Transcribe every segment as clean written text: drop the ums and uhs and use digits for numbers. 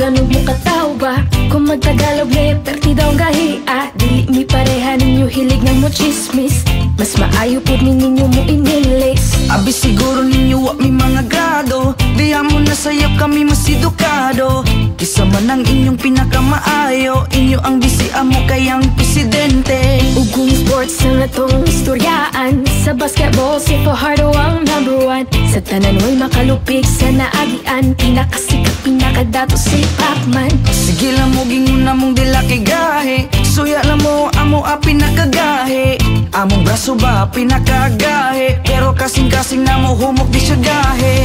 Bilanog mo kataw ba? Kung magtagalog na pertidaw ang gahia. Dili mi pareha ninyo hilig ng mo chismis. Mas maayo po ninyo mo inilis. Abi siguro ninyo wa mi mga grado. Diya mo na sayap kami mas edukado. Kisa man ang inyong pinakamaayo. Inyo ang bisi amo kayang presidente. Ugong sports na natong istoryaan. Sa basketball si Fajardo ang #1. Sa tanan mo'y makalupig sa naagian. Pinakasikat pinakadato si Pacman. Sige lang mo ginguna mong dila kay gahe. Suya lang mo amo a pinakagahe. Among braso ba pinakagahe. Pero kasing-kasing na mo humok di siya gahe.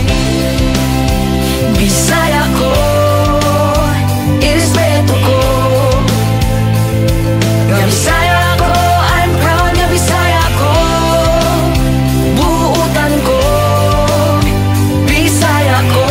Bisaya ko, irespeto ko. Nga Bisaya ko, I'm proud nga Bisaya ko. Buutan ko, Bisaya ko.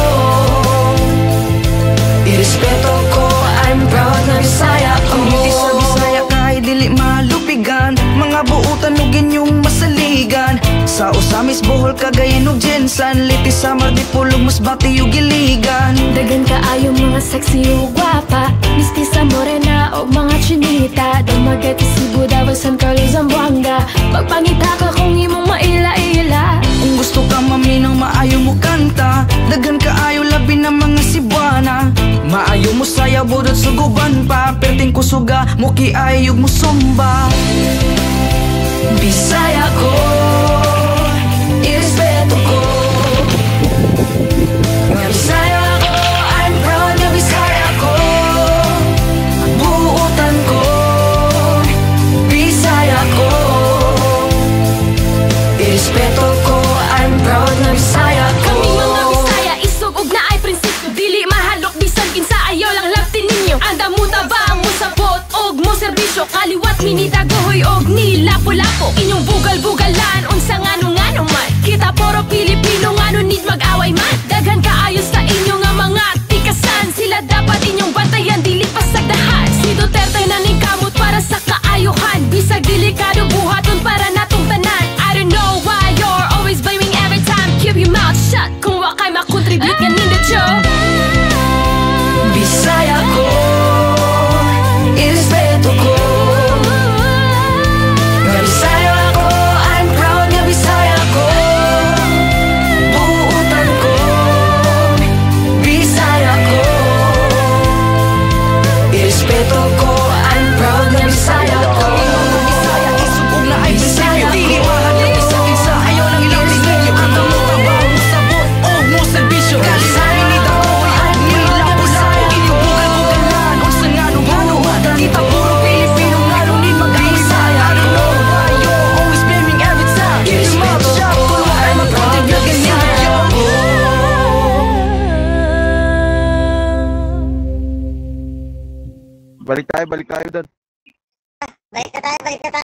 Irespeto ko, I'm proud nga Bisaya ko. Kung hindi sa Bisaya kahit dili malupigan. Mga buutan o ginyong masaligan. Sa Usamis, Bohol, Cagayan ug Jensan. Liti, Samar, Dipolog, Masbate ug Iligan. Dagan kaayo mga sexy o gwapa. Mistisa morena o mga chinita. Damagati Cebu, Davao, San Carlos, Zamboanga. Pagpangita ka kung imong maila-ila. Kung gusto ka maminaw, maayo mo kanta. Dagan kaayo labi ng mga Cebuana. Maayo mo sayaw, budot suguban pa. Perting kusuga, muki ayog mo sumba. Bisaya ko, irespeto ko. Nga Bisaya ko, I'm proud nga Bisaya ko. Buutan ko, Bisaya ko. Irespeto ko, I'm proud nga Bisaya ko. Kami mga Bisaya, isog og naay prinsipyo. Dili mahalok bisan kinsa ayaw lang labtin ninyo. Anda mo tabang mo sabot og mo serbisyo. Kaliwat minita gohoy og ni lapo-lapo. Inyong bugal-bugalan unsa ngano-ngano man. Kita puro Pilipino ngano need mag-away man. Daghan kaayos sa inyo nga mga tikasan. Sila dapat inyong bantayan dili pasagdahan. Si Duterte na ning kamot para sa kaayuhan. Bisag delikado buhaton para natong tanan. I don't know why you're always blaming every time. Keep your mouth shut kung wa kay makontribute ganin the show. Bisaya ko, irespeto ko. Nga Bisaya ko, I'm proud nga Bisaya ko. Buutan ko, Bisaya ko. Irespeto ko, I'm proud nga Bisaya ko. Bisaya isubog na ay prinsipyo. Dili mahalin isa kinsa ayaw lang ilang prinsipyo. Ang damo trabaho mo sabot o mo serbisyo. Kalisari ni Dahoy at nilapo-lapo. Inubugal-bugalan unsa ngano-ngano. Kita puro Pilipino ngano ni mag-Bisaya. I don't know why you're always blaming every time. Keep your mouth shut kung wa ay mag-contribute ganin na yo. Balik tayo doon. Balik na tayo.